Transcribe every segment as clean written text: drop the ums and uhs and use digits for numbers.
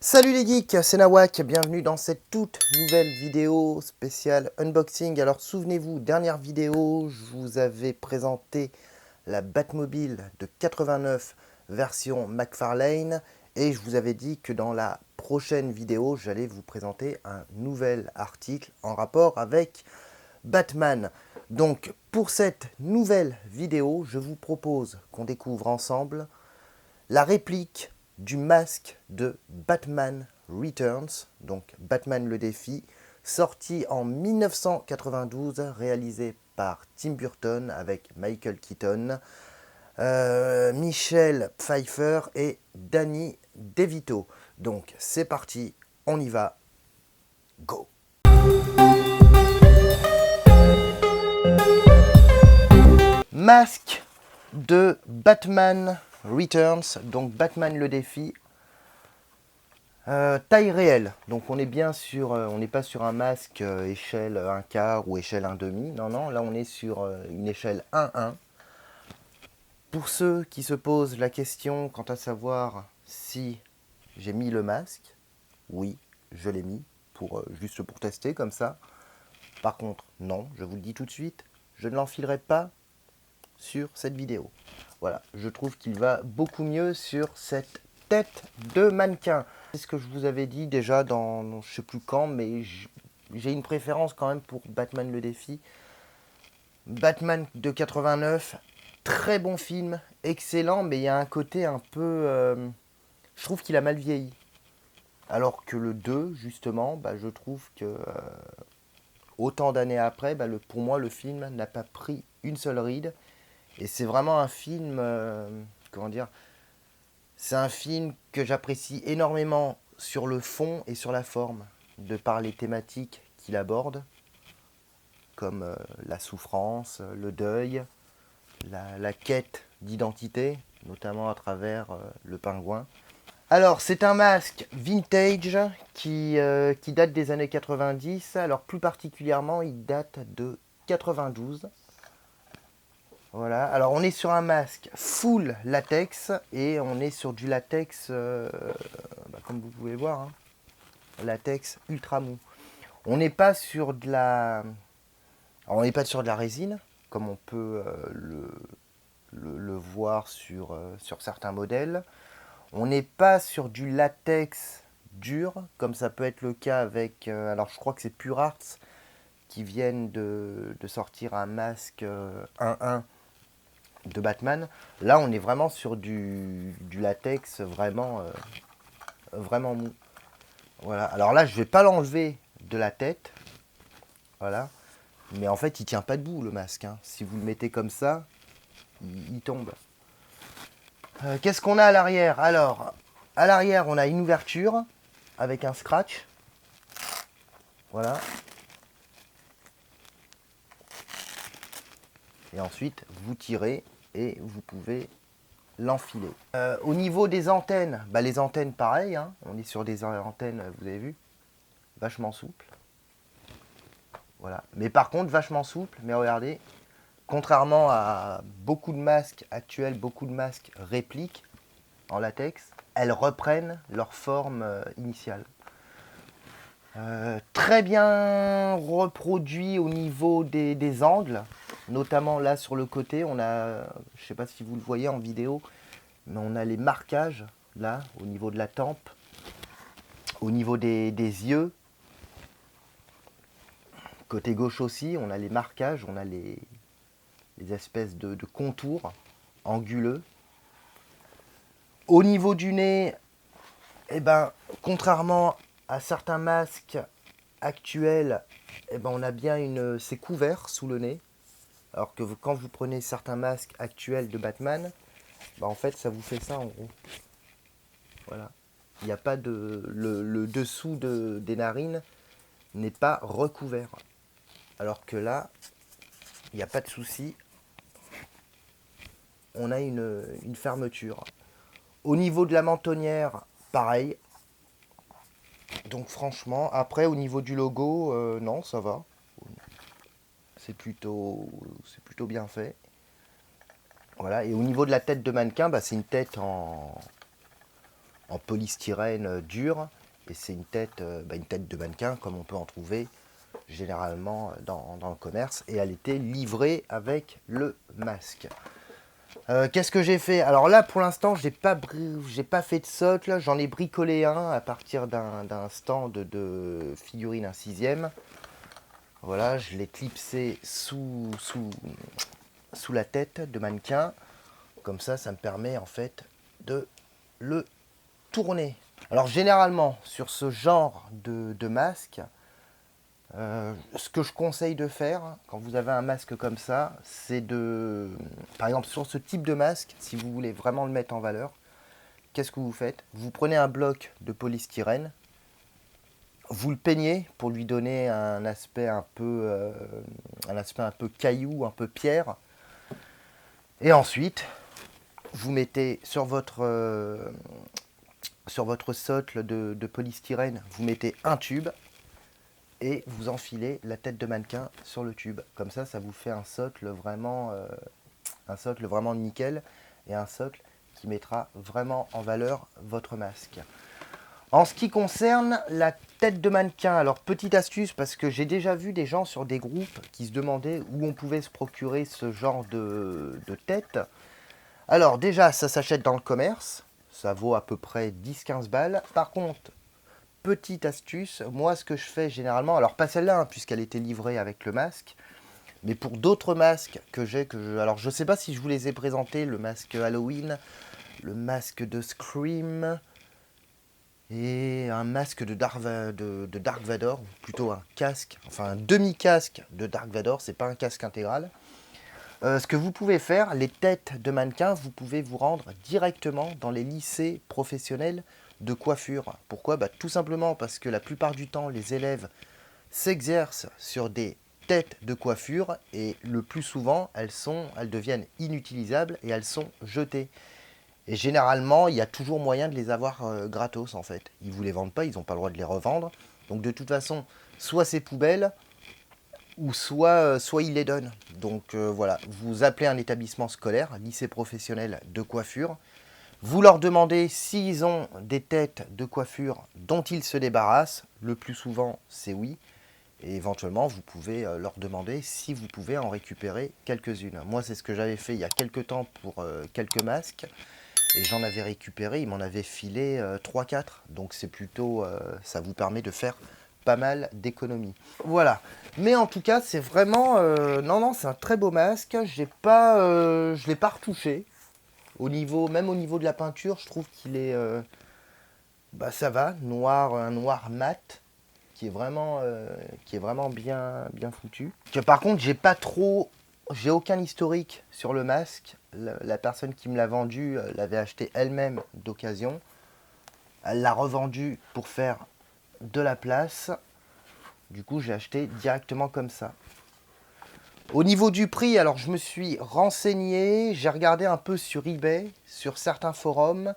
Salut les geeks, c'est Nawak, bienvenue dans cette toute nouvelle vidéo spéciale unboxing. Alors souvenez-vous, dernière vidéo, je vous avais présenté la Batmobile de 89 version McFarlane et je vous avais dit que dans la prochaine vidéo, j'allais vous présenter un nouvel article en rapport avec Batman. Donc pour cette nouvelle vidéo, je vous propose qu'on découvre ensemble la réplique du masque de Batman Returns, donc Batman le défi, sorti en 1992, réalisé par Tim Burton avec Michael Keaton, Michelle Pfeiffer et Danny DeVito. Donc c'est parti, on y va, go! Masque de Batman Returns, donc Batman le défi. Taille réelle, donc on est bien sur, on n'est pas sur un masque échelle 1 quart ou échelle 1 demi, non, non, là on est sur une échelle 1-1. Pour ceux qui se posent la question quant à savoir si j'ai mis le masque, oui, je l'ai mis, juste pour tester comme ça. Par contre, non, je vous le dis tout de suite, je ne l'enfilerai pas sur cette vidéo. Voilà, je trouve qu'il va beaucoup mieux sur cette tête de mannequin. C'est ce que je vous avais dit déjà dans je sais plus quand, mais j'ai une préférence quand même pour Batman le défi. Batman de 89, très bon film, excellent, mais il y a un côté un peu... je trouve qu'il a mal vieilli. Alors que le 2, justement, je trouve que autant d'années après, pour moi, le film n'a pas pris une seule ride. Et c'est vraiment un film, comment dire, c'est un film que j'apprécie énormément sur le fond et sur la forme, de par les thématiques qu'il aborde, comme la souffrance, le deuil, la quête d'identité, notamment à travers le pingouin. Alors, c'est un masque vintage qui date des années 90. Alors, plus particulièrement, il date de 92. Voilà, alors on est sur un masque full latex et on est sur du latex, comme vous pouvez voir, hein, latex ultra mou. On n'est pas sur de la, alors, on n'est pas sur de la résine comme on peut le voir sur certains modèles. On n'est pas sur du latex dur comme ça peut être le cas avec, alors je crois que c'est Pure Arts qui viennent de sortir un masque 1-1 de Batman. Là, on est vraiment sur du latex vraiment, vraiment mou. Voilà. Alors là, je vais pas l'enlever de la tête. Voilà. Mais en fait, il tient pas debout le masque, hein. Si vous le mettez comme ça, il tombe. Qu'est-ce qu'on a à l'arrière? Alors, à l'arrière, on a une ouverture avec un scratch. Voilà. Et ensuite, vous tirez et vous pouvez l'enfiler. Au niveau des antennes, les antennes pareil, hein, on est sur des antennes, vous avez vu, vachement souples. Voilà. Mais par contre, vachement souple, mais regardez, contrairement à beaucoup de masques actuels, beaucoup de masques répliques en latex, elles reprennent leur forme initiale. Très bien reproduit au niveau des angles, notamment là sur le côté, on a, je ne sais pas si vous le voyez en vidéo, mais on a les marquages là au niveau de la tempe, au niveau des yeux. Côté gauche aussi, on a les marquages, on a les espèces de contours anguleux. Au niveau du nez, contrairement à certains masques actuels, on a bien c'est couvert sous le nez. Alors que quand vous prenez certains masques actuels de Batman, en fait ça vous fait ça en gros. Voilà. Il n'y a pas le dessous des narines n'est pas recouvert. Alors que là, il n'y a pas de souci. On a une fermeture. Au niveau de la mentonnière, pareil. Donc franchement, après au niveau du logo, non, ça va. C'est plutôt bien fait. Voilà. Et au niveau de la tête de mannequin, c'est une tête en polystyrène dur. Et c'est une tête de mannequin comme on peut en trouver généralement dans le commerce. Et elle était livrée avec le masque. Qu'est-ce que j'ai fait? Alors là, pour l'instant, j'ai pas fait de socle. J'en ai bricolé un à partir d'un stand de figurines 1/6. Voilà, je l'ai clipsé sous la tête de mannequin. Comme ça me permet en fait de le tourner. Alors généralement, sur ce genre de masque, ce que je conseille de faire quand vous avez un masque comme ça, c'est de... Par exemple, sur ce type de masque, si vous voulez vraiment le mettre en valeur, qu'est-ce que vous faites? Vous prenez un bloc de polystyrène, vous le peignez pour lui donner un aspect un peu caillou, un peu pierre. Et ensuite, vous mettez sur votre socle de polystyrène, vous mettez un tube et vous enfilez la tête de mannequin sur le tube. Comme ça vous fait un socle vraiment nickel et un socle qui mettra vraiment en valeur votre masque. En ce qui concerne la tête de mannequin, alors petite astuce, parce que j'ai déjà vu des gens sur des groupes qui se demandaient où on pouvait se procurer ce genre de tête. Alors déjà, ça s'achète dans le commerce, ça vaut à peu près 10-15 balles. Par contre, petite astuce, moi ce que je fais généralement, alors pas celle-là, hein, puisqu'elle était livrée avec le masque, mais pour d'autres masques que j'ai, alors je sais pas si je vous les ai présentés, le masque Halloween, le masque de Scream, et un masque de Dark Vador, plutôt un casque, enfin un demi-casque de Dark Vador, c'est pas un casque intégral. Ce que vous pouvez faire, les têtes de mannequins, vous pouvez vous rendre directement dans les lycées professionnels de coiffure. Pourquoi? Tout simplement parce que la plupart du temps, les élèves s'exercent sur des têtes de coiffure et le plus souvent, elles deviennent inutilisables et elles sont jetées. Et généralement, il y a toujours moyen de les avoir gratos en fait. Ils ne vous les vendent pas, ils n'ont pas le droit de les revendre. Donc de toute façon, soit c'est poubelle, ou soit ils les donnent. Donc voilà, vous appelez un établissement scolaire, lycée professionnel de coiffure. Vous leur demandez s'ils ont des têtes de coiffure dont ils se débarrassent. Le plus souvent, c'est oui. Et éventuellement, vous pouvez leur demander si vous pouvez en récupérer quelques-unes. Moi, c'est ce que j'avais fait il y a quelques temps pour quelques masques. Et j'en avais récupéré, il m'en avait filé 3-4. Donc c'est plutôt, ça vous permet de faire pas mal d'économies. Voilà. Mais en tout cas, c'est vraiment... non, c'est un très beau masque. Je ne l'ai pas retouché. Même au niveau de la peinture, je trouve qu'il est... ça va, un noir mat, qui est vraiment bien foutu. Par contre, j'ai aucun historique sur le masque. La personne qui me l'a vendu l'avait acheté elle-même d'occasion. Elle l'a revendu pour faire de la place. Du coup, j'ai acheté directement comme ça. Au niveau du prix, alors je me suis renseigné, j'ai regardé un peu sur eBay, sur certains forums.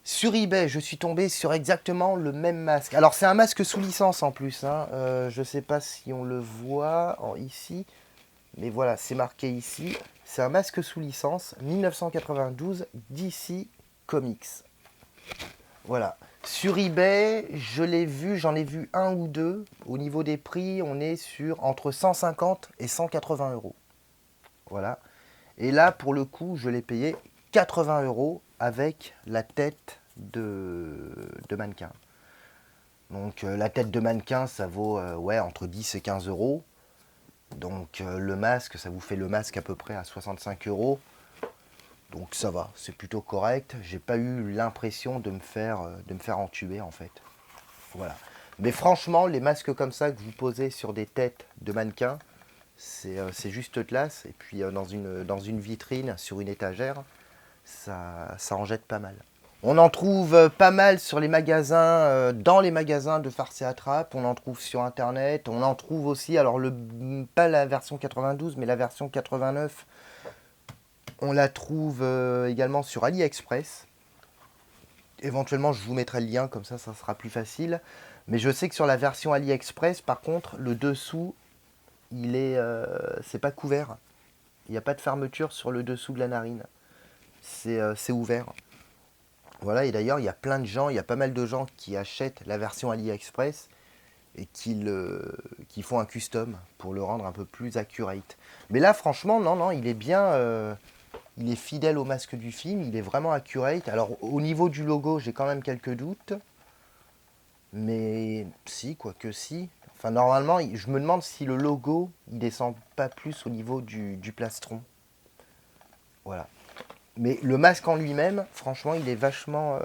Sur eBay, je suis tombé sur exactement le même masque. Alors c'est un masque sous licence en plus, hein. Je ne sais pas si on le voit ici, mais voilà, c'est marqué ici. C'est un masque sous licence, 1992, DC Comics. Voilà. Sur eBay, j'en ai vu un ou deux. Au niveau des prix, on est sur entre 150 et 180 euros. Voilà. Et là, pour le coup, je l'ai payé 80 euros avec la tête de mannequin. Donc la tête de mannequin, ça vaut entre 10 et 15 euros. Donc le masque, ça vous fait le masque à peu près à 65 euros. Donc ça va, c'est plutôt correct. J'ai pas eu l'impression de me faire entuber en fait. Voilà. Mais franchement, les masques comme ça que vous posez sur des têtes de mannequins, c'est juste classe. Et puis dans une vitrine, sur une étagère, ça en jette pas mal. On en trouve pas mal sur les magasins, dans les magasins de farce et attrape. On en trouve sur internet. On en trouve aussi, alors pas la version 92, mais la version 89. On la trouve également sur AliExpress. Éventuellement, je vous mettrai le lien, comme ça sera plus facile. Mais je sais que sur la version AliExpress, par contre, le dessous, c'est pas couvert. Il n'y a pas de fermeture sur le dessous de la narine. C'est ouvert. Voilà, et d'ailleurs, il y a plein de gens, il y a pas mal de gens qui achètent la version AliExpress et qui font un custom pour le rendre un peu plus accurate. Mais là, franchement, non, non, il est bien, il est fidèle au masque du film, il est vraiment accurate. Alors, au niveau du logo, j'ai quand même quelques doutes, mais si, quoique si. Enfin, normalement, je me demande si le logo, il descend pas plus au niveau du plastron. Voilà. Mais le masque en lui-même, franchement, il est vachement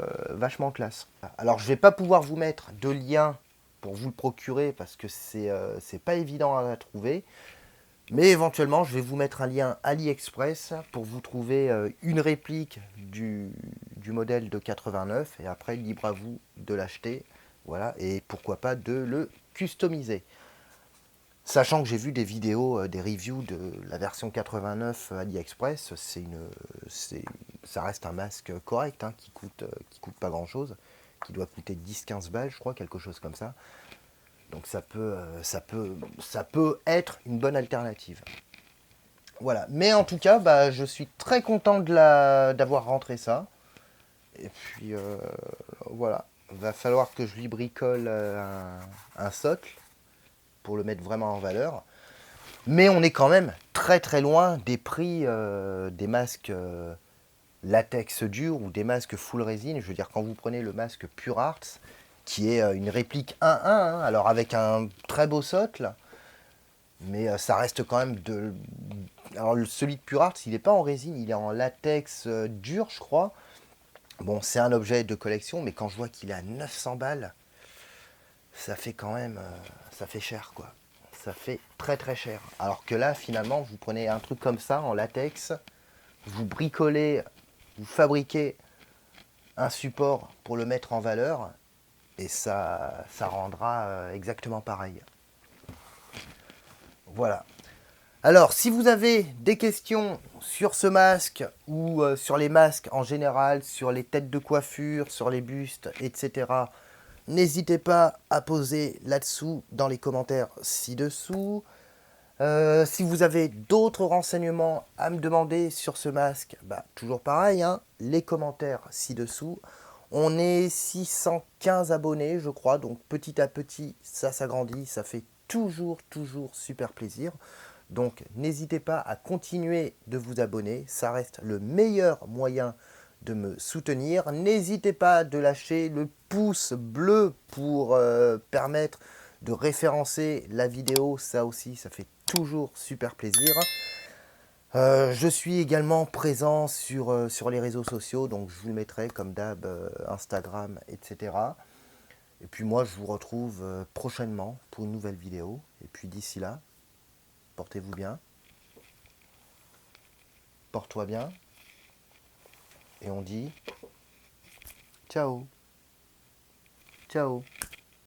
classe. Alors, je vais pas pouvoir vous mettre de lien pour vous le procurer parce que c'est pas évident à trouver. Mais éventuellement, je vais vous mettre un lien AliExpress pour vous trouver une réplique du modèle de 89 et après, libre à vous de l'acheter. Voilà, et pourquoi pas de le customiser. Sachant que j'ai vu des vidéos, des reviews de la version 89 AliExpress, ça reste un masque correct hein, qui coûte pas grand chose, qui doit coûter 10-15 balles, je crois, quelque chose comme ça. Donc ça peut être une bonne alternative. Voilà. Mais en tout cas, bah, je suis très content d'avoir rentré ça. Et puis voilà. Va falloir que je lui bricole un socle pour le mettre vraiment en valeur. Mais on est quand même très très loin des prix des masques latex dur ou des masques full résine. Je veux dire, quand vous prenez le masque Pure Arts, qui est une réplique 1-1, hein, alors avec un très beau socle, mais ça reste quand même de... Alors celui de Pure Arts, il n'est pas en résine, il est en latex dur, je crois. Bon, c'est un objet de collection, mais quand je vois qu'il est à 900 balles, ça fait quand même... ça fait cher, quoi. Ça fait très très cher. Alors que là, finalement, vous prenez un truc comme ça, en latex, vous bricolez, vous fabriquez un support pour le mettre en valeur, et ça rendra exactement pareil. Voilà. Alors, si vous avez des questions sur ce masque ou sur les masques en général, sur les têtes de coiffure, sur les bustes, etc., n'hésitez pas à poser là-dessous dans les commentaires ci-dessous. Si vous avez d'autres renseignements à me demander sur ce masque, bah, toujours pareil, hein, les commentaires ci-dessous. On est 615 abonnés, je crois, donc petit à petit, ça s'agrandit, ça fait toujours super plaisir. Donc n'hésitez pas à continuer de vous abonner, ça reste le meilleur moyen de me soutenir. N'hésitez pas de lâcher le pouce bleu pour permettre de référencer la vidéo, ça aussi, ça fait toujours super plaisir. Je suis également présent sur les réseaux sociaux, donc je vous le mettrai comme d'hab, Instagram, etc. Et puis moi, je vous retrouve prochainement pour une nouvelle vidéo. Et puis d'ici là, portez-vous bien, porte-toi bien, et on dit ciao, ciao.